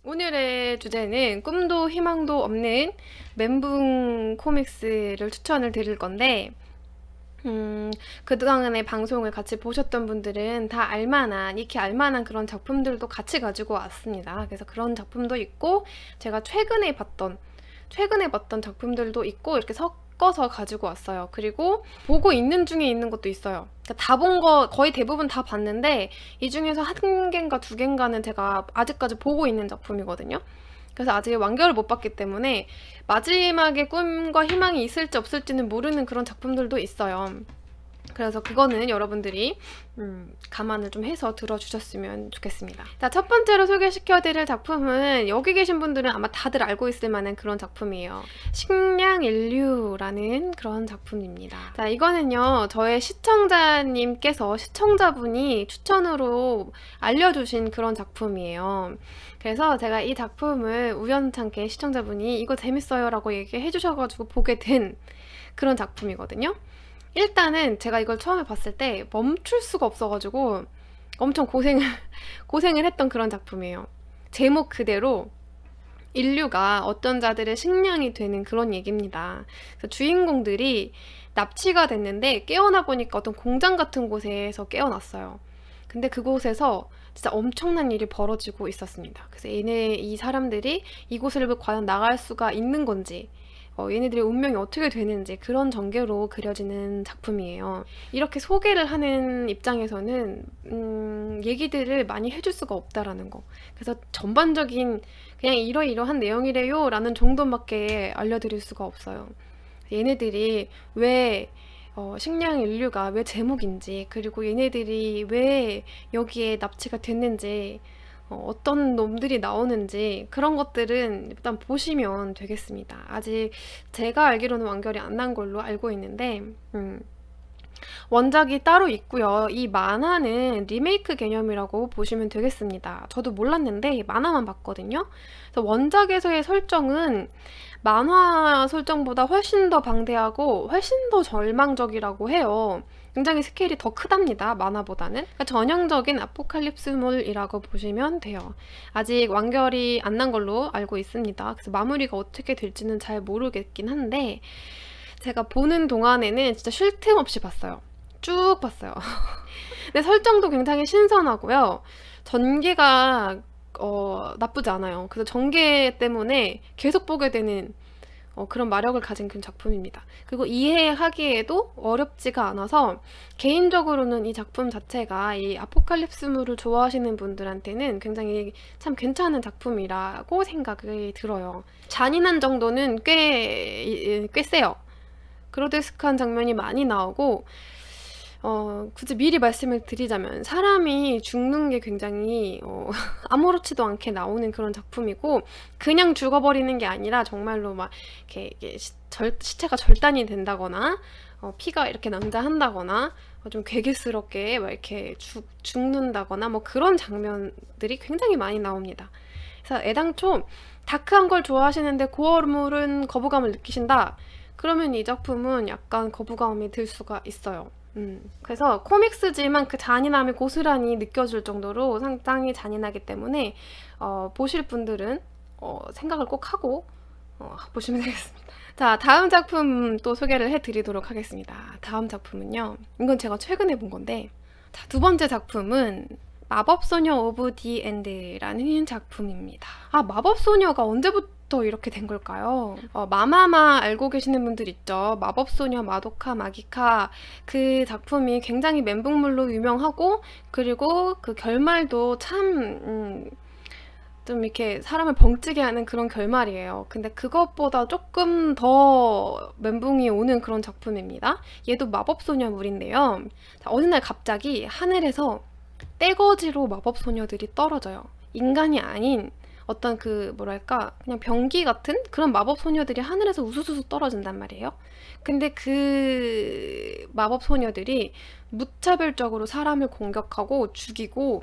오늘의 주제는 꿈도 희망도 없는 멘붕 코믹스를 추천을 드릴 건데, 그동안의 방송을 같이 보셨던 분들은 다 알만한, 익히 알만한 그런 작품들도 같이 가지고 왔습니다. 그래서 그런 작품도 있고, 제가 최근에 봤던 작품들도 있고, 이렇게 섞어서 가지고 왔어요. 그리고 보고 있는 중에 있는 것도 있어요. 그러니까 다 본 거, 거의 대부분 다 봤는데, 이 중에서 한 개인가 두 개인가는 제가 아직까지 보고 있는 작품이거든요. 그래서 아직 완결을 못 봤기 때문에 마지막에 꿈과 희망이 있을지 없을지는 모르는 그런 작품들도 있어요. 그래서 그거는 여러분들이 감안을 좀 해서 들어주셨으면 좋겠습니다. 자, 첫 번째로 소개시켜드릴 작품은 여기 계신 분들은 아마 다들 알고 있을 만한 그런 작품이에요. 식량인류라는 그런 작품입니다. 자, 이거는요, 저의 시청자분이 추천으로 알려주신 그런 작품이에요. 그래서 제가 이 작품을 우연찮게 시청자분이 이거 재밌어요 라고 얘기해 주셔가지고 보게 된 그런 작품이거든요. 일단은 제가 이걸 처음에 봤을 때 멈출 수가 없어가지고 엄청 고생을 했던 그런 작품이에요. 제목 그대로 인류가 어떤 자들의 식량이 되는 그런 얘기입니다. 그래서 주인공들이 납치가 됐는데 깨어나 보니까 어떤 공장 같은 곳에서 깨어났어요. 근데 그곳에서 진짜 엄청난 일이 벌어지고 있었습니다. 그래서 이 사람들이 이곳을 과연 나갈 수가 있는 건지, 얘네들의 운명이 어떻게 되는지 그런 전개로 그려지는 작품이에요. 이렇게 소개를 하는 입장에서는 얘기들을 많이 해줄 수가 없다라는 거. 그래서 전반적인 그냥 이러이러한 내용이래요 라는 정도밖에 알려드릴 수가 없어요. 얘네들이 왜 식량 인류가 왜 제목인지, 그리고 얘네들이 왜 여기에 납치가 됐는지, 어떤 놈들이 나오는지 그런 것들은 일단 보시면 되겠습니다. 아직 제가 알기로는 완결이 안 난 걸로 알고 있는데 원작이 따로 있고요. 이 만화는 리메이크 개념이라고 보시면 되겠습니다. 저도 몰랐는데 만화만 봤거든요. 그래서 원작에서의 설정은 만화 설정보다 훨씬 더 방대하고 훨씬 더 절망적이라고 해요. 굉장히 스케일이 더 크답니다. 만화보다는. 그러니까 전형적인 아포칼립스물이라고 보시면 돼요. 아직 완결이 안 난 걸로 알고 있습니다. 그래서 마무리가 어떻게 될지는 잘 모르겠긴 한데 제가 보는 동안에는 진짜 쉴 틈 없이 봤어요. 쭉 봤어요. 근데 설정도 굉장히 신선하고요. 전개가 나쁘지 않아요. 그래서 전개 때문에 계속 보게 되는 그런 마력을 가진 그런 작품입니다. 그리고 이해하기에도 어렵지가 않아서 개인적으로는 이 작품 자체가 이 아포칼립스물을 좋아하시는 분들한테는 굉장히 참 괜찮은 작품이라고 생각이 들어요. 잔인한 정도는 꽤 세요. 그로데스크한 장면이 많이 나오고 굳이 미리 말씀을 드리자면 사람이 죽는 게 굉장히 아무렇지도 않게 나오는 그런 작품이고, 그냥 죽어버리는 게 아니라 정말로 막 이렇게 시체가 절단이 된다거나 피가 이렇게 낭자한다거나 좀 괴괴스럽게 막 이렇게 죽는다거나 뭐 그런 장면들이 굉장히 많이 나옵니다. 그래서 애당초 다크한 걸 좋아하시는데 고어물은 거부감을 느끼신다? 그러면 이 작품은 약간 거부감이 들 수가 있어요. 그래서 코믹스지만 그 잔인함이 고스란히 느껴질 정도로 상당히 잔인하기 때문에 보실 분들은 생각을 꼭 하고 보시면 되겠습니다. 자, 다음 작품 또 소개를 해드리도록 하겠습니다. 다음 작품은요, 이건 제가 최근에 본 건데, 자, 두 번째 작품은 마법소녀 오브 디 엔드라는 작품입니다. 아, 마법소녀가 언제부터 이렇게 된 걸까요? 마마마 알고 계시는 분들 있죠? 마법소녀 마도카 마기카, 그 작품이 굉장히 멘붕물로 유명하고, 그리고 그 결말도 참 좀 이렇게 사람을 벙찌게 하는 그런 결말이에요. 근데 그것보다 조금 더 멘붕이 오는 그런 작품입니다. 얘도 마법소녀물인데요. 자, 어느 날 갑자기 하늘에서 떼거지로 마법소녀들이 떨어져요. 인간이 아닌 어떤 뭐랄까, 그냥 병기 같은 그런 마법소녀들이 하늘에서 우수수수 떨어진단 말이에요. 근데 그 마법소녀들이 무차별적으로 사람을 공격하고 죽이고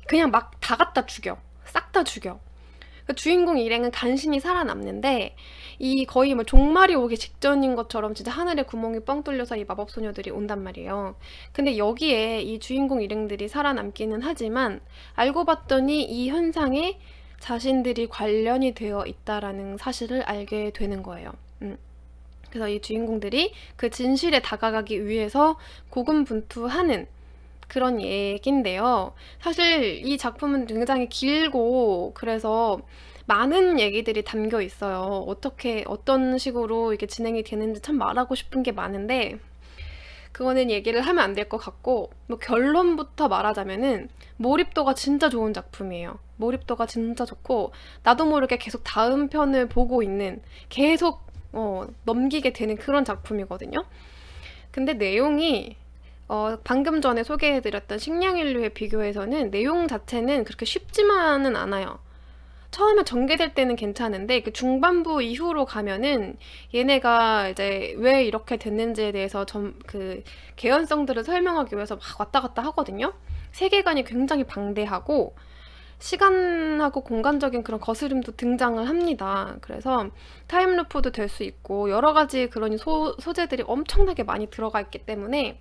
그냥 막 다 갖다 죽여. 싹 다 죽여. 그 주인공 일행은 간신히 살아남는데, 이 거의 뭐 종말이 오기 직전인 것처럼 진짜 하늘에 구멍이 뻥 뚫려서 이 마법소녀들이 온단 말이에요. 근데 여기에 이 주인공 일행들이 살아남기는 하지만 알고 봤더니 이 현상에 자신들이 관련이 되어 있다라는 사실을 알게 되는 거예요. 그래서 이 주인공들이 그 진실에 다가가기 위해서 고군분투하는 그런 얘기인데요. 사실 이 작품은 굉장히 길고 그래서 많은 얘기들이 담겨 있어요. 어떤 식으로 이게 진행이 되는지 참 말하고 싶은 게 많은데 그거는 얘기를 하면 안 될 것 같고, 뭐 결론부터 말하자면은 몰입도가 진짜 좋은 작품이에요. 몰입도가 진짜 좋고 나도 모르게 계속 다음 편을 보고 있는, 계속 넘기게 되는 그런 작품이거든요. 근데 내용이 방금 전에 소개해드렸던 식량인류에 비교해서는 내용 자체는 그렇게 쉽지만은 않아요. 처음에 전개될 때는 괜찮은데 그 중반부 이후로 가면은 얘네가 이제 왜 이렇게 됐는지에 대해서 그 개연성들을 설명하기 위해서 막 왔다 갔다 하거든요. 세계관이 굉장히 방대하고 시간하고 공간적인 그런 거스름도 등장을 합니다. 그래서 타임루프도 될 수 있고 여러 가지 그런 소재들이 엄청나게 많이 들어가 있기 때문에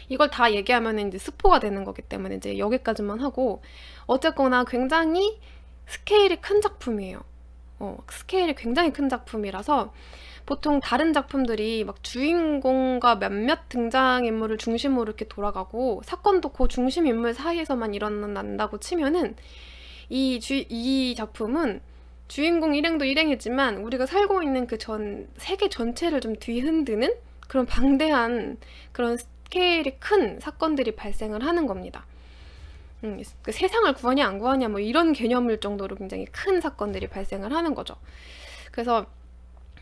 이걸 다 얘기하면 이제 스포가 되는 거기 때문에 이제 여기까지만 하고, 어쨌거나 굉장히 스케일이 큰 작품이에요. 스케일이 굉장히 큰 작품이라서 보통 다른 작품들이 막 주인공과 몇몇 등장인물을 중심으로 이렇게 돌아가고 사건도 그 중심 인물 사이에서만 일어난다고 치면은 이 작품은 주인공 일행도 일행이지만 우리가 살고 있는 그 세계 전체를 좀 뒤흔드는 그런 방대한 그런 스케일이 큰 사건들이 발생을 하는 겁니다. 그 세상을 구하냐 안 구하냐 뭐 이런 개념일 정도로 굉장히 큰 사건들이 발생을 하는 거죠. 그래서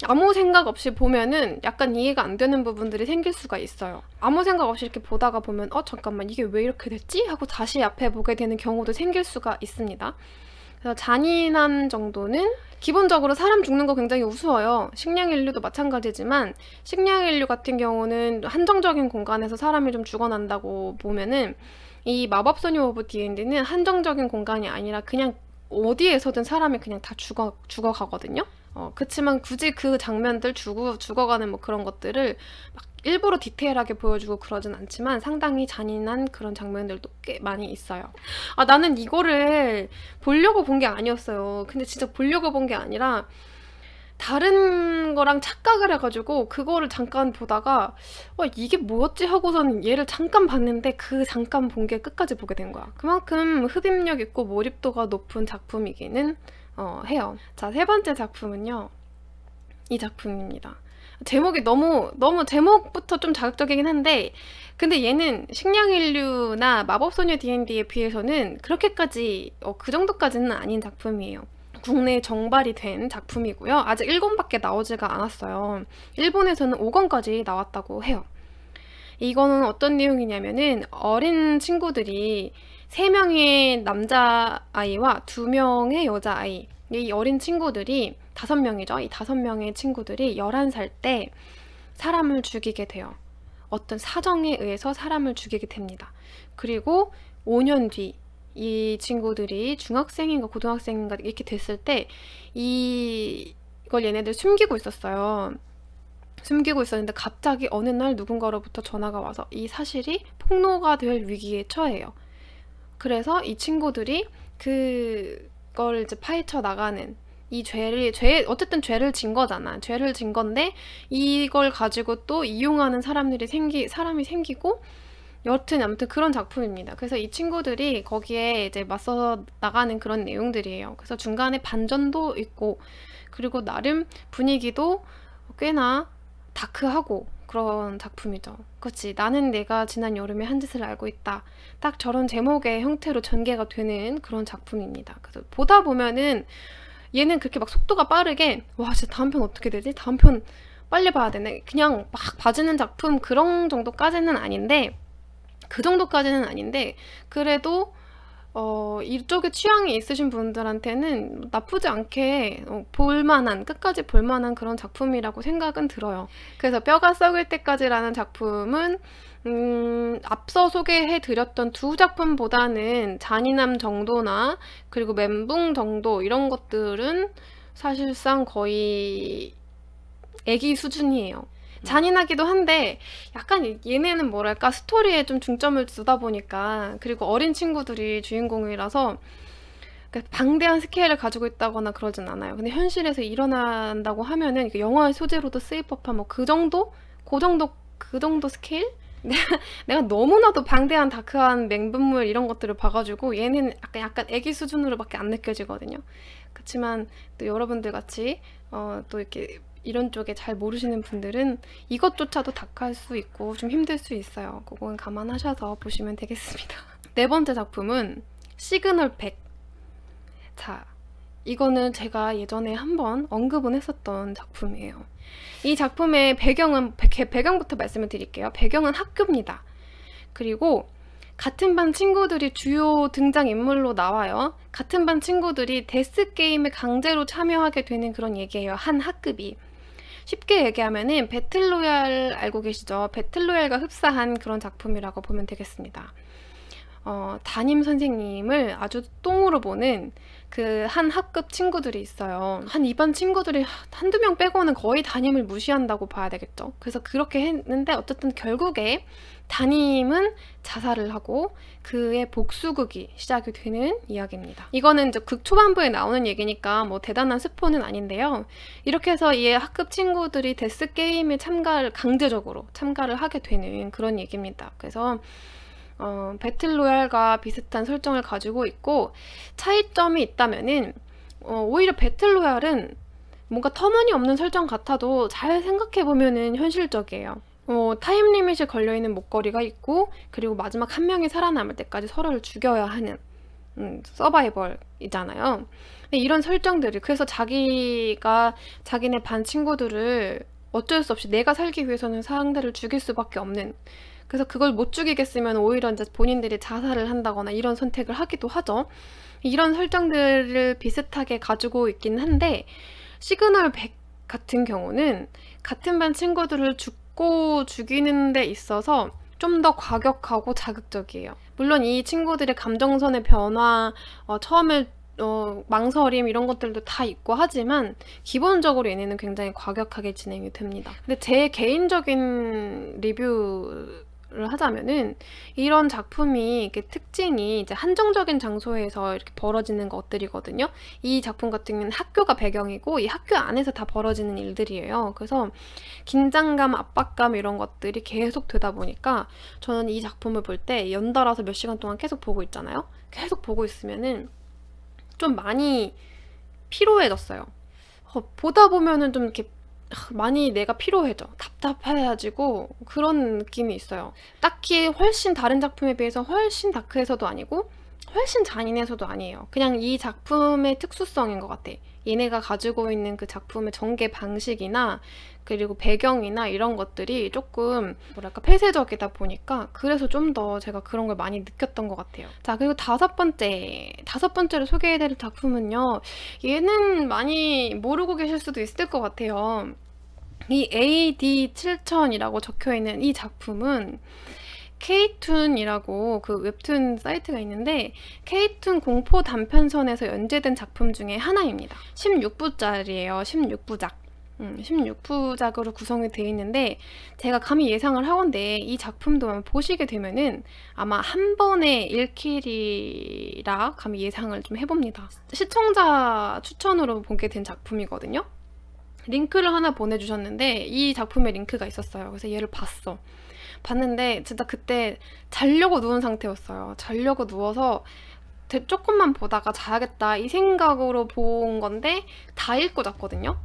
아무 생각 없이 보면은 약간 이해가 안 되는 부분들이 생길 수가 있어요. 아무 생각 없이 이렇게 보다가 보면 잠깐만 이게 왜 이렇게 됐지? 하고 다시 앞에 보게 되는 경우도 생길 수가 있습니다. 그래서 잔인한 정도는 기본적으로 사람 죽는 거 굉장히 우스워요. 식량인류도 마찬가지지만 식량인류 같은 경우는 한정적인 공간에서 사람이 좀 죽어난다고 보면은 이 마법소녀 오브 D&D는 한정적인 공간이 아니라 그냥 어디에서든 사람이 그냥 다 죽어가거든요. 그치만 굳이 그 장면들 죽어가는 뭐 그런 것들을 막 일부러 디테일하게 보여주고 그러진 않지만 상당히 잔인한 그런 장면들도 꽤 많이 있어요. 나는 이거를 보려고 본 게 아니었어요. 근데 진짜 보려고 본 게 아니라 다른 거랑 착각을 해가지고 그거를 잠깐 보다가 이게 뭐였지 하고선 얘를 잠깐 봤는데 그 잠깐 본 게 끝까지 보게 된 거야. 그만큼 흡입력 있고 몰입도가 높은 작품이기는 해요. 자, 세 번째 작품은요, 이 작품입니다. 제목이 너무 제목부터 좀 자극적이긴 한데 근데 얘는 식량인류나 마법소녀 D&D에 비해서는 그렇게까지 그 정도까지는 아닌 작품이에요. 국내에 정발이 된 작품이고요. 아직 1권밖에 나오지가 않았어요. 일본에서는 5권까지 나왔다고 해요. 이거는 어떤 내용이냐면은 어린 친구들이 3명의 남자아이와 2명의 여자아이, 이 어린 친구들이 5명이죠. 이 5명의 친구들이 11살 때 사람을 죽이게 돼요. 어떤 사정에 의해서 사람을 죽이게 됩니다. 그리고 5년 뒤 이 친구들이 중학생인가 고등학생인가 이렇게 됐을 때 이걸 얘네들 숨기고 있었어요. 숨기고 있었는데 갑자기 어느 날 누군가로부터 전화가 와서 이 사실이 폭로가 될 위기에 처해요. 그래서 이 친구들이 그걸 이제 파헤쳐 나가는, 이 어쨌든 죄를 진 거잖아. 죄를 진 건데 이걸 가지고 또 이용하는 사람이 생기고 여튼 아무튼 그런 작품입니다. 그래서 이 친구들이 거기에 이제 맞서 나가는 그런 내용들이에요. 그래서 중간에 반전도 있고 그리고 나름 분위기도 꽤나 다크하고 그런 작품이죠. 그렇지, 나는 내가 지난 여름에 한 짓을 알고 있다. 딱 저런 제목의 형태로 전개가 되는 그런 작품입니다. 그래서 보다 보면은 얘는 그렇게 막 속도가 빠르게 진짜 다음 편 어떻게 되지? 다음 편 빨리 봐야 되네. 그냥 막 봐주는 작품 그런 정도까지는 아닌데 그래도 이쪽에 취향이 있으신 분들한테는 나쁘지 않게 끝까지 볼만한 그런 작품이라고 생각은 들어요. 그래서 뼈가 썩을 때까지라는 작품은 앞서 소개해드렸던 두 작품보다는 잔인함 정도나 그리고 멘붕 정도 이런 것들은 사실상 거의 애기 수준이에요. 잔인하기도 한데 약간 얘네는 뭐랄까 스토리에 좀 중점을 두다 보니까, 그리고 어린 친구들이 주인공이라서 그러니까 방대한 스케일을 가지고 있다거나 그러진 않아요. 근데 현실에서 일어난다고 하면은 영화의 소재로도 쓰일 법한 뭐 그 정도 스케일? 내가 너무나도 방대한 다크한 맹분물 이런 것들을 봐가지고 얘는 약간 애기 수준으로밖에 안 느껴지거든요. 그렇지만 또 여러분들 같이 또 이렇게 이런 쪽에 잘 모르시는 분들은 이것조차도 다크할 수 있고 좀 힘들 수 있어요. 그건 감안하셔서 보시면 되겠습니다. 네 번째 작품은 시그널 100. 자, 이거는 제가 예전에 한번 언급은 했었던 작품이에요. 이 작품의 배경부터 말씀을 드릴게요. 배경은 학교입니다. 그리고 같은 반 친구들이 주요 등장인물로 나와요. 같은 반 친구들이 데스게임에 강제로 참여하게 되는 그런 얘기예요. 한 학급이. 쉽게 얘기하면은 배틀로얄 알고 계시죠? 배틀로얄과 흡사한 그런 작품이라고 보면 되겠습니다. 담임 선생님을 아주 똥으로 보는 그 한 학급 친구들이 있어요. 한 2반 친구들이 한두 명 빼고는 거의 담임을 무시한다고 봐야 되겠죠. 그래서 그렇게 했는데 어쨌든 결국에 담임은 자살을 하고 그의 복수극이 시작이 되는 이야기입니다. 이거는 이제 극 초반부에 나오는 얘기니까 뭐 대단한 스포는 아닌데요. 이렇게 해서 이 학급 친구들이 데스게임에 강제적으로 참가를 하게 되는 그런 얘기입니다. 그래서 배틀로얄과 비슷한 설정을 가지고 있고 차이점이 있다면은 오히려 배틀로얄은 뭔가 터무니없는 설정 같아도 잘 생각해보면은 현실적이에요. 타임 리밋이 걸려있는 목걸이가 있고 그리고 마지막 한 명이 살아남을 때까지 서로를 죽여야 하는 서바이벌이잖아요. 근데 이런 설정들이 그래서 자기가 자기네 반 친구들을 어쩔 수 없이 내가 살기 위해서는 상대를 죽일 수밖에 없는, 그래서 그걸 못 죽이겠으면 오히려 이제 본인들이 자살을 한다거나 이런 선택을 하기도 하죠. 이런 설정들을 비슷하게 가지고 있긴 한데 시그널 100 같은 경우는 같은 반 친구들을 죽고 죽이는 데 있어서 좀 더 과격하고 자극적이에요. 물론 이 친구들의 감정선의 변화, 처음에 망설임 이런 것들도 다 있고 하지만 기본적으로 얘네는 굉장히 과격하게 진행이 됩니다. 근데 제 개인적인 리뷰를 하자면은 이런 작품이 이렇게 특징이 이제 한정적인 장소에서 이렇게 벌어지는 것들이거든요. 이 작품 같은 경우는 학교가 배경이고 이 학교 안에서 다 벌어지는 일들이에요. 그래서 긴장감, 압박감 이런 것들이 계속 되다 보니까 저는 이 작품을 볼 때 연달아서 몇 시간 동안 계속 보고 있잖아요. 계속 보고 있으면은 좀 많이 피로해졌어요. 보다 보면은 좀 이렇게 많이 내가 피로해져. 답답해가지고 그런 느낌이 있어요. 딱히 훨씬 다른 작품에 비해서 훨씬 다크해서도 아니고 훨씬 잔인해서도 아니에요. 그냥 이 작품의 특수성인 것 같아. 얘네가 가지고 있는 그 작품의 전개 방식이나 그리고 배경이나 이런 것들이 조금 뭐랄까 폐쇄적이다 보니까 그래서 좀 더 제가 그런 걸 많이 느꼈던 것 같아요. 자, 그리고 다섯 번째로 소개해드릴 작품은요. 얘는 많이 모르고 계실 수도 있을 것 같아요. 이 AD7000이라고 적혀있는 이 작품은 K툰이라고 그 웹툰 사이트가 있는데 K툰 공포 단편선에서 연재된 작품 중에 하나입니다. 16부짜리예요. 16부작. 16부작으로 구성이 되어 있는데 제가 감히 예상을 하건데 이 작품도 보시게 되면은 아마 한 번에 읽히리라 감히 예상을 좀 해봅니다. 시청자 추천으로 보게 된 작품이거든요. 링크를 하나 보내주셨는데 이 작품에 링크가 있었어요. 그래서 얘를 봤는데 진짜 그때 자려고 누운 상태였어요. 자려고 누워서 조금만 보다가 자야겠다 이 생각으로 본 건데 다 읽고 잤거든요.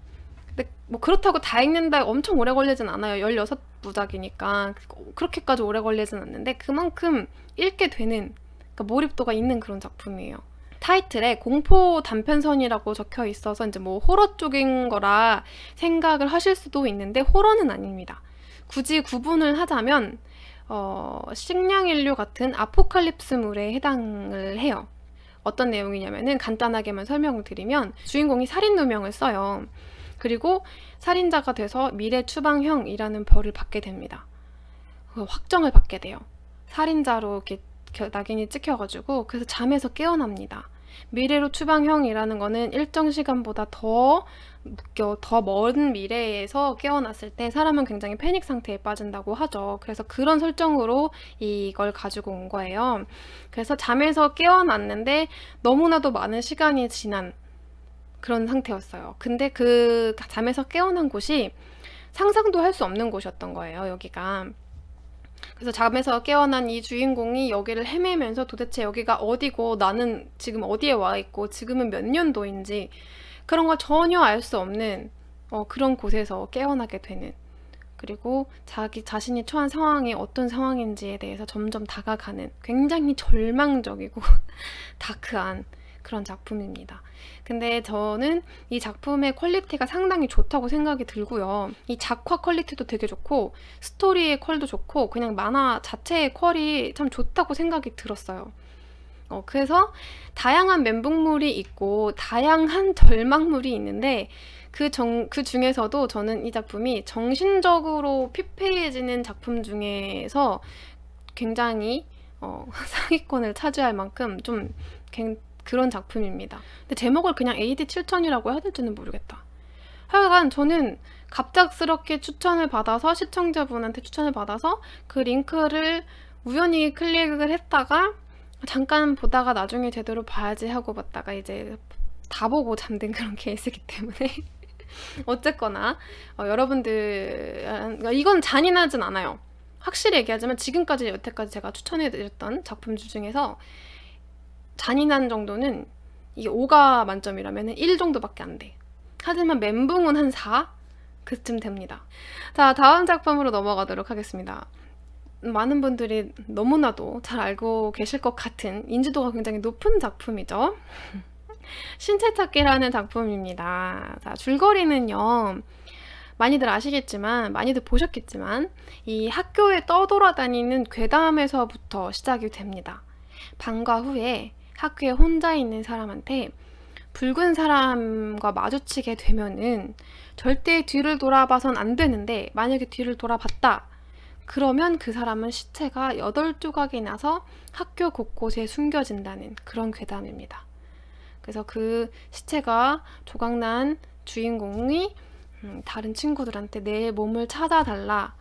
근데 뭐 그렇다고 다 읽는다 엄청 오래 걸리진 않아요. 16부작이니까 그렇게까지 오래 걸리진 않는데 그만큼 읽게 되는, 그러니까 몰입도가 있는 그런 작품이에요. 타이틀에 공포 단편선이라고 적혀 있어서 이제 뭐 호러 쪽인 거라 생각을 하실 수도 있는데 호러는 아닙니다. 굳이 구분을 하자면 식량인류 같은 아포칼립스물에 해당을 해요. 어떤 내용이냐면은 간단하게만 설명을 드리면 주인공이 살인 누명을 써요. 그리고 살인자가 돼서 미래 추방형이라는 벌을 받게 됩니다. 확정을 받게 돼요. 살인자로 이렇게 낙인이 찍혀가지고 그래서 잠에서 깨어납니다. 미래로 추방형이라는 거는 일정 시간보다 더 먼 미래에서 깨어났을 때 사람은 굉장히 패닉 상태에 빠진다고 하죠. 그래서 그런 설정으로 이걸 가지고 온 거예요. 그래서 잠에서 깨어났는데 너무나도 많은 시간이 지난 그런 상태였어요. 근데 그 잠에서 깨어난 곳이 상상도 할 수 없는 곳이었던 거예요, 여기가. 그래서 잠에서 깨어난 이 주인공이 여기를 헤매면서 도대체 여기가 어디고 나는 지금 어디에 와 있고 지금은 몇 년도인지 그런 걸 전혀 알 수 없는 그런 곳에서 깨어나게 되는, 그리고 자기 자신이 처한 상황이 어떤 상황인지에 대해서 점점 다가가는 굉장히 절망적이고 다크한 그런 작품입니다. 근데 저는 이 작품의 퀄리티가 상당히 좋다고 생각이 들고요. 이 작화 퀄리티도 되게 좋고 스토리의 퀄도 좋고 그냥 만화 자체의 퀄이 참 좋다고 생각이 들었어요. 그래서 다양한 멘붕물이 있고 다양한 절망물이 있는데 그 중에서도 저는 이 작품이 정신적으로 피폐해지는 작품 중에서 굉장히 상위권을 차지할 만큼 좀 그런 작품입니다. 근데 제목을 그냥 AD7000이라고 해야 될지는 모르겠다. 하여간 저는 갑작스럽게 추천을 받아서, 시청자분한테 추천을 받아서 그 링크를 우연히 클릭을 했다가 잠깐 보다가 나중에 제대로 봐야지 하고 봤다가 이제 다 보고 잠든 그런 케이스이기 때문에 어쨌거나 여러분들 이건 잔인하진 않아요. 확실히 얘기하자면 지금까지 여태까지 제가 추천해드렸던 작품들 중에서 잔인한 정도는 이게 5가 만점이라면 1 정도밖에 안 돼. 하지만 멘붕은 한 4? 그쯤 됩니다. 자, 다음 작품으로 넘어가도록 하겠습니다. 많은 분들이 너무나도 잘 알고 계실 것 같은 인지도가 굉장히 높은 작품이죠. 신체찾기라는 작품입니다. 자, 줄거리는요, 많이들 아시겠지만, 많이들 보셨겠지만 이 학교에 떠돌아다니는 괴담에서부터 시작이 됩니다. 방과 후에 학교에 혼자 있는 사람한테 붉은 사람과 마주치게 되면은 절대 뒤를 돌아봐선 안 되는데, 만약에 뒤를 돌아봤다 그러면 그 사람은 시체가 8조각이 나서 학교 곳곳에 숨겨진다는 그런 괴담입니다. 그래서 그 시체가 조각난 주인공이 다른 친구들한테 내 몸을 찾아달라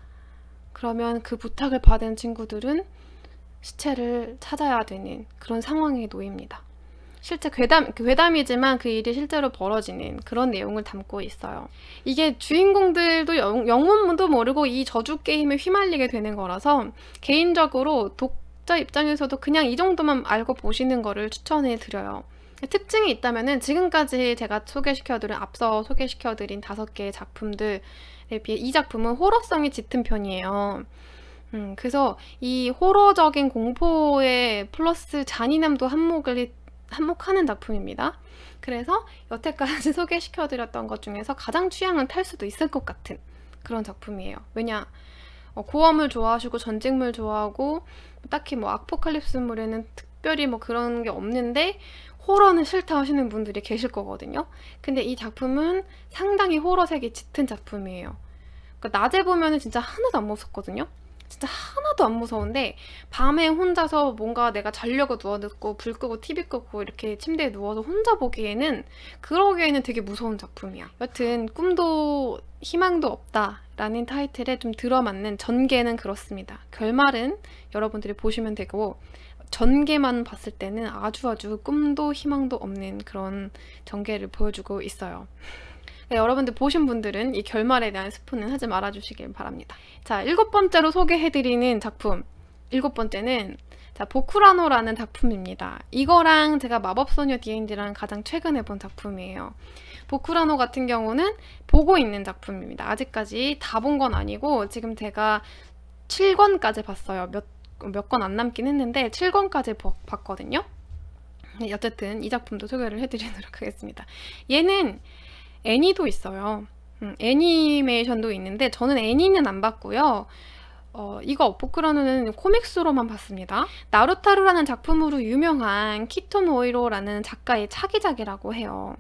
그러면 그 부탁을 받은 친구들은 시체를 찾아야 되는 그런 상황에 놓입니다. 실제 괴담이지만 그 일이 실제로 벌어지는 그런 내용을 담고 있어요. 이게 주인공들도 영문도 모르고 이 저주 게임에 휘말리게 되는 거라서 개인적으로 독자 입장에서도 그냥 이 정도만 알고 보시는 거를 추천해 드려요. 특징이 있다면은 지금까지 제가 앞서 소개시켜드린 5개의 작품들에 비해 이 작품은 호러성이 짙은 편이에요. 그래서 이 호러적인 공포에 플러스 잔인함도 한몫하는 작품입니다. 그래서 여태까지 소개시켜드렸던 것 중에서 가장 취향은 탈 수도 있을 것 같은 그런 작품이에요. 왜냐, 고어물 좋아하시고 전직물 좋아하고 딱히 뭐 아포칼립스물에는 특별히 뭐 그런 게 없는데 호러는 싫다 하시는 분들이 계실 거거든요. 근데 이 작품은 상당히 호러색이 짙은 작품이에요. 그러니까 낮에 보면은 진짜 하나도 안 무섭거든요. 진짜 하나도 안 무서운데 밤에 혼자서 뭔가 내가 자려고 누워있고 불 끄고 TV 끄고 이렇게 침대에 누워서 혼자 보기에는, 그러기에는 되게 무서운 작품이야. 여튼 꿈도 희망도 없다 라는 타이틀에 좀 들어맞는 전개는 그렇습니다. 결말은 여러분들이 보시면 되고 전개만 봤을 때는 아주 꿈도 희망도 없는 그런 전개를 보여주고 있어요. 네, 여러분들 보신 분들은 이 결말에 대한 스포는 하지 말아주시길 바랍니다. 자, 7번째로 소개해드리는 작품, 7번째는 보쿠라노라는 작품입니다. 이거랑 제가 마법소녀 D&D랑 가장 최근에 본 작품이에요. 보쿠라노 같은 경우는 보고 있는 작품입니다. 아직까지 다 본 건 아니고 지금 제가 7권까지 봤어요. 몇 권 안 남긴 했는데 7권까지 봤거든요. 어쨌든 이 작품도 소개를 해드리도록 하겠습니다. 얘는 애니도 있어요. 애니메이션도 있는데 저는 애니는 안 봤고요. 이거 보쿠라노는 코믹스로만 봤습니다. 나루타루라는 작품으로 유명한 키토 모이로라는 작가의 차기작이라고 해요.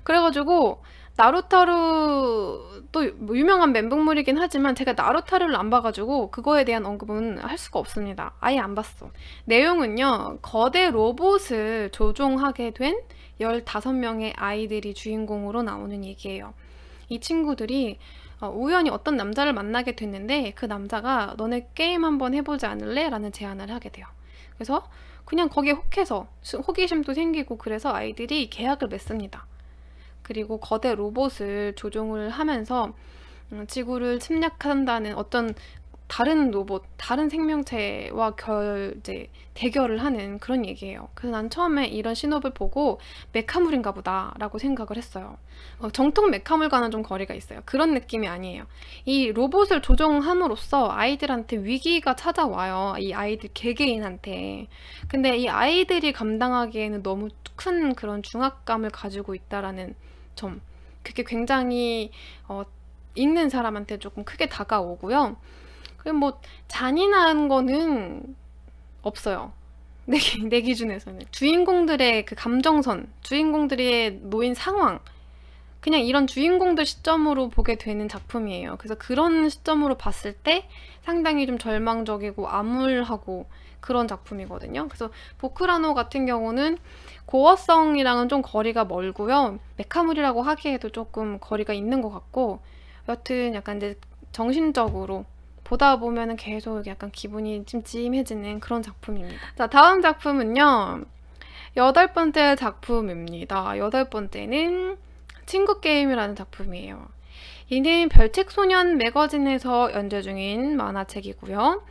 그래가지고 나루타루도 뭐 유명한 멘붕물이긴 하지만 제가 나루타루를 안 봐가지고 그거에 대한 언급은 할 수가 없습니다. 아예 안 봤어. 내용은요, 거대 로봇을 조종하게 된 15명의 아이들이 주인공으로 나오는 얘기예요. 이 친구들이 우연히 어떤 남자를 만나게 됐는데 그 남자가 너네 게임 한번 해보지 않을래? 라는 제안을 하게 돼요. 그래서 그냥 거기에 혹해서 호기심도 생기고 그래서 아이들이 계약을 맺습니다. 그리고 거대 로봇을 조종을 하면서 지구를 침략한다는 어떤 다른 로봇, 다른 생명체와 이제 대결을 하는 그런 얘기예요. 그래서 난 처음에 이런 신업을 보고 메카물인가 보다 라고 생각을 했어요. 정통 메카물과는 좀 거리가 있어요. 그런 느낌이 아니에요. 이 로봇을 조종함으로써 아이들한테 위기가 찾아와요. 이 아이들 개개인한테. 근데 이 아이들이 감당하기에는 너무 큰 그런 중압감을 가지고 있다라는 점. 그게 굉장히 읽는 사람한테 조금 크게 다가오고요. 그리고 뭐 잔인한 거는 없어요. 내 기준에서는. 주인공들의 그 감정선, 주인공들의 놓인 상황, 그냥 이런 주인공들 시점으로 보게 되는 작품이에요. 그래서 그런 시점으로 봤을 때 상당히 좀 절망적이고 암울하고 그런 작품이거든요. 그래서 보크라노 같은 경우는 고어성이랑은 좀 거리가 멀고요. 메카물이라고 하기에도 조금 거리가 있는 것 같고, 여튼 약간 이제 정신적으로 보다 보면은 계속 약간 기분이 찜찜해지는 그런 작품입니다. 자, 다음 작품은요. 8번째 작품입니다. 8번째는 친구 게임이라는 작품이에요. 이는 별책소년 매거진에서 연재 중인 만화책이고요.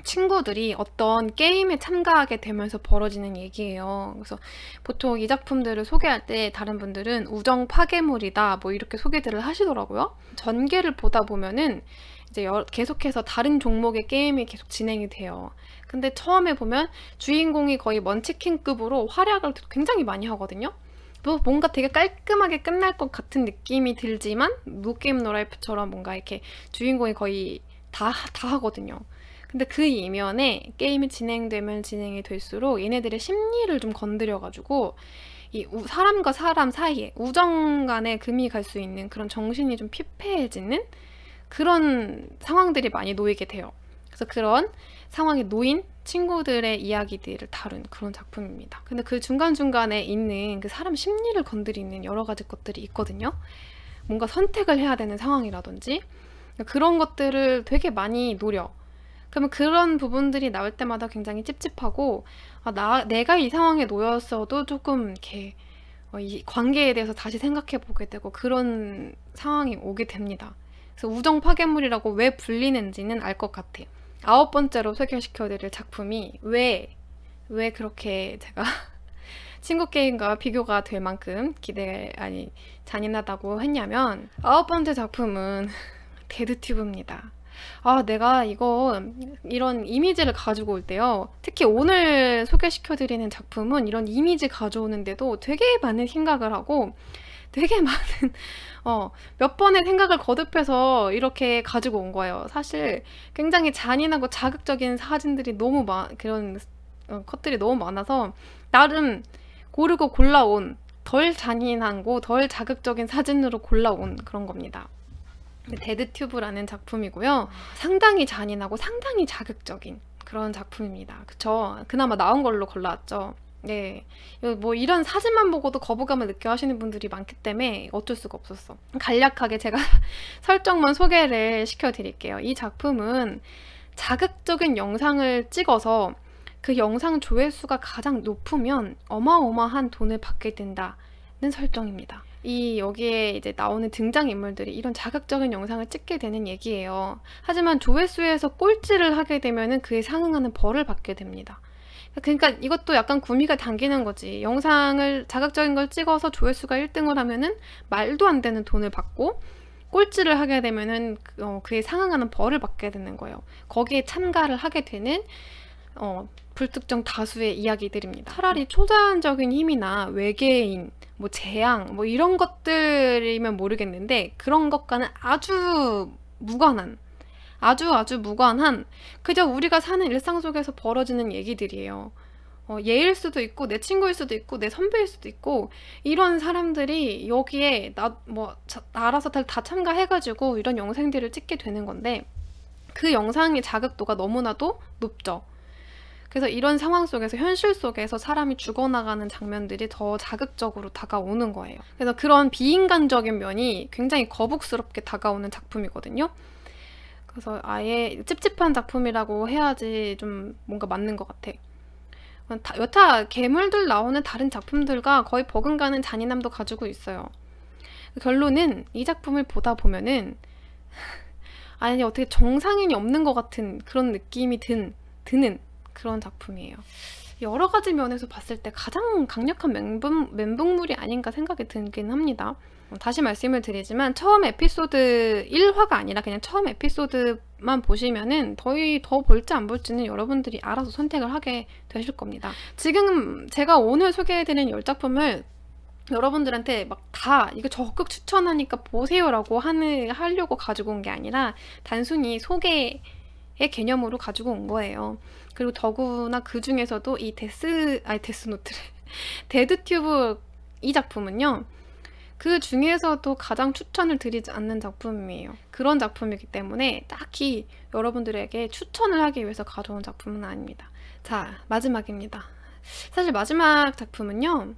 친구들이 어떤 게임에 참가하게 되면서 벌어지는 얘기예요. 그래서 보통 이 작품들을 소개할 때 다른 분들은 우정 파괴물이다 뭐 이렇게 소개들을 하시더라고요. 전개를 보다 보면은 이제 계속해서 다른 종목의 게임이 계속 진행이 돼요. 근데 처음에 보면 주인공이 거의 먼치킨급으로 활약을 굉장히 많이 하거든요. 뭔가 되게 깔끔하게 끝날 것 같은 느낌이 들지만 노게임 노라이프처럼 뭔가 이렇게 주인공이 거의 다 하거든요. 근데 그 이면에 게임이 진행되면 진행이 될수록 얘네들의 심리를 좀 건드려가지고 이 사람과 사람 사이에 우정 간에 금이 갈 수 있는 그런 정신이 좀 피폐해지는 그런 상황들이 많이 놓이게 돼요. 그래서 그런 상황에 놓인 친구들의 이야기들을 다룬 그런 작품입니다. 근데 그 중간중간에 있는 그 사람 심리를 건드리는 여러 가지 것들이 있거든요. 뭔가 선택을 해야 되는 상황이라든지 그런 것들을 되게 많이 노려. 그러면 그런 부분들이 나올 때마다 굉장히 찝찝하고 내가 이 상황에 놓였어도 조금 이렇게 이 관계에 대해서 다시 생각해 보게 되고 그런 상황이 오게 됩니다. 그래서 우정 파괴물이라고 왜 불리는지는 알 것 같아요. 9번째로 소개시켜드릴 작품이 왜 그렇게 제가 친구 게임과 비교가 될 만큼 잔인하다고 했냐면 9번째 작품은 데드튜브입니다. 내가 이런 이미지를 가지고 올 때요. 특히 오늘 소개시켜드리는 작품은 이런 이미지 가져오는데도 되게 많은 생각을 하고 되게 많은 몇 번의 생각을 거듭해서 이렇게 가지고 온 거예요. 사실 굉장히 잔인하고 자극적인 사진들이 그런 컷들이 너무 많아서 나름 고르고 골라온 덜 잔인하고 덜 자극적인 사진으로 골라온 그런 겁니다. 데드튜브라는 작품이고요. 상당히 잔인하고 상당히 자극적인 그런 작품입니다. 그쵸? 그나마 나온 걸로 골라왔죠. 네, 뭐 이런 사진만 보고도 거부감을 느껴 하시는 분들이 많기 때문에 어쩔 수가 없었어. 간략하게 제가 설정만 소개를 시켜드릴게요. 이 작품은 자극적인 영상을 찍어서 그 영상 조회수가 가장 높으면 어마어마한 돈을 받게 된다는 설정입니다. 여기에 이제 나오는 등장인물들이 이런 자극적인 영상을 찍게 되는 얘기예요. 하지만 조회수에서 꼴찌를 하게 되면은 그에 상응하는 벌을 받게 됩니다. 그러니까 이것도 약간 구미가 당기는 거지. 영상을 자극적인 걸 찍어서 조회수가 1등을 하면은 말도 안 되는 돈을 받고 꼴찌를 하게 되면은 그에 상응하는 벌을 받게 되는 거예요. 거기에 참가를 하게 되는 불특정 다수의 이야기들입니다. 차라리 초자연적인 힘이나 외계인, 뭐 재앙, 뭐 이런 것들이면 모르겠는데 그런 것과는 아주 무관한 그저 우리가 사는 일상 속에서 벌어지는 얘기들이에요. 얘일 수도 있고 내 친구일 수도 있고 내 선배일 수도 있고 이런 사람들이 여기에 알아서 다 참가해가지고 이런 영상들을 찍게 되는 건데 그 영상의 자극도가 너무나도 높죠. 그래서 이런 상황 속에서 현실 속에서 사람이 죽어나가는 장면들이 더 자극적으로 다가오는 거예요. 그래서 그런 비인간적인 면이 굉장히 거북스럽게 다가오는 작품이거든요. 그래서 아예 찝찝한 작품이라고 해야지 좀 뭔가 맞는 것 같아. 여타 괴물들 나오는 다른 작품들과 거의 버금가는 잔인함도 가지고 있어요. 결론은 이 작품을 보다 보면은 아니 어떻게 정상인이 없는 것 같은 그런 느낌이 드는 그런 작품이에요. 여러 가지 면에서 봤을 때 가장 강력한 멘붕물이 아닌가 생각이 들긴 합니다. 다시 말씀을 드리지만 처음 에피소드 1화가 아니라 그냥 처음 에피소드만 보시면은 더 볼지 안 볼지는 여러분들이 알아서 선택을 하게 되실 겁니다. 지금 제가 오늘 소개해드린 10작품을 여러분들한테 막 다 이거 적극 추천하니까 보세요라고 하려고 가지고 온 게 아니라 단순히 소개의 개념으로 가지고 온 거예요. 그리고 더구나 그 중에서도 이 데스노트를 데드튜브 이 작품은요. 그 중에서도 가장 추천을 드리지 않는 작품이에요. 그런 작품이기 때문에 딱히 여러분들에게 추천을 하기 위해서 가져온 작품은 아닙니다. 자, 마지막입니다. 사실 마지막 작품은요.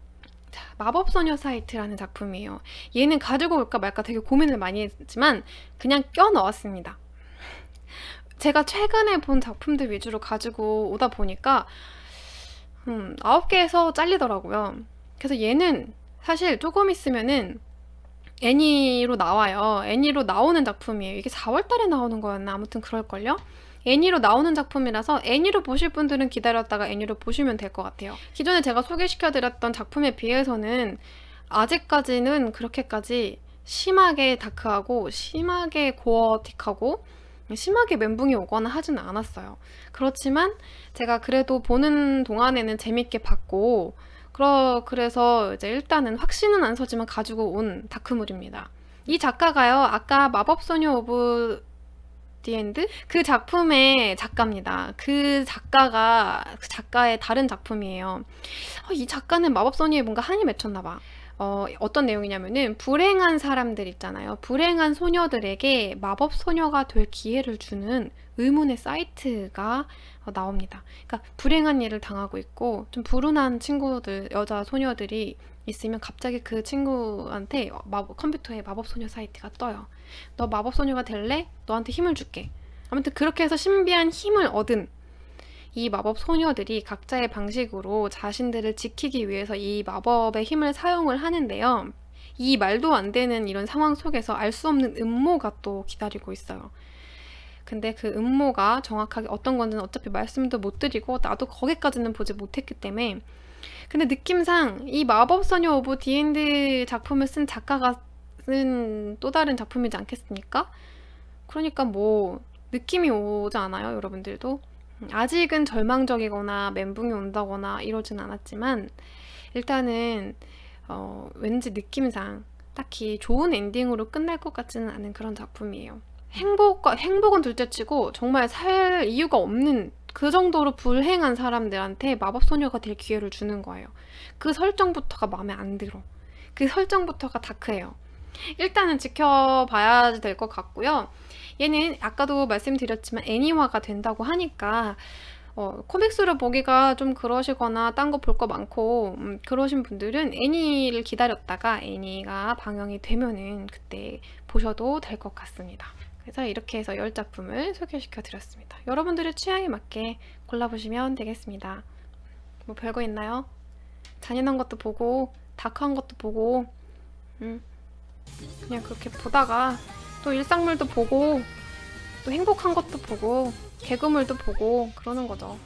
마법소녀 사이트라는 작품이에요. 얘는 가지고 올까 말까 되게 고민을 많이 했지만 그냥 껴 넣었습니다. 제가 최근에 본 작품들 위주로 가지고 오다 보니까 9개에서 잘리더라고요. 그래서 얘는 사실 조금 있으면은 애니로 나와요. 애니로 나오는 작품이에요. 이게 4월달에 나오는 거였나? 아무튼 그럴걸요? 애니로 나오는 작품이라서 애니로 보실 분들은 기다렸다가 애니로 보시면 될 것 같아요. 기존에 제가 소개시켜드렸던 작품에 비해서는 아직까지는 그렇게까지 심하게 다크하고 심하게 고어틱하고 심하게 멘붕이 오거나 하지는 않았어요. 그렇지만 제가 그래도 보는 동안에는 재밌게 봤고 그래서 이제 일단은 확신은 안 서지만 가지고 온 다크물입니다. 이 작가가요. 아까 마법소녀 오브 디엔드? 그 작품의 작가입니다. 그 작가의 다른 작품이에요. 이 작가는 마법소녀에 뭔가 한이 맺혔나 봐. 어떤 내용이냐면은 불행한 사람들 있잖아요. 불행한 소녀들에게 마법소녀가 될 기회를 주는 의문의 사이트가 나옵니다. 그러니까 불행한 일을 당하고 있고 좀 불운한 친구들, 여자 소녀들이 있으면 갑자기 그 친구한테 컴퓨터에 마법소녀 사이트가 떠요. 너 마법소녀가 될래? 너한테 힘을 줄게. 아무튼 그렇게 해서 신비한 힘을 얻은 이 마법 소녀들이 각자의 방식으로 자신들을 지키기 위해서 이 마법의 힘을 사용을 하는데요. 이 말도 안 되는 이런 상황 속에서 알 수 없는 음모가 또 기다리고 있어요. 근데 그 음모가 정확하게 어떤 건지는 어차피 말씀도 못 드리고 나도 거기까지는 보지 못했기 때문에 근데 느낌상 이 마법소녀 오브 디엔드 작품을 쓴 작가가 쓴 또 다른 작품이지 않겠습니까? 그러니까 뭐 느낌이 오지 않아요, 여러분들도? 아직은 절망적이거나 멘붕이 온다거나 이러진 않았지만 일단은 왠지 느낌상 딱히 좋은 엔딩으로 끝날 것 같지는 않은 그런 작품이에요. 행복은 둘째치고 정말 살 이유가 없는 그 정도로 불행한 사람들한테 마법소녀가 될 기회를 주는 거예요. 그 설정부터가 마음에 안 들어. 그 설정부터가 다크해요. 일단은 지켜봐야 될 것 같고요. 얘는 아까도 말씀드렸지만 애니화가 된다고 하니까 코믹스로 보기가 좀 그러시거나 딴 거 볼 거 많고 그러신 분들은 애니를 기다렸다가 애니가 방영이 되면은 그때 보셔도 될 것 같습니다. 그래서 이렇게 해서 10작품을 소개시켜 드렸습니다. 여러분들의 취향에 맞게 골라보시면 되겠습니다. 뭐 별거 있나요? 잔인한 것도 보고 다크한 것도 보고 그냥 그렇게 보다가 또 일상물도 보고 또 행복한 것도 보고 개그물도 보고 그러는 거죠.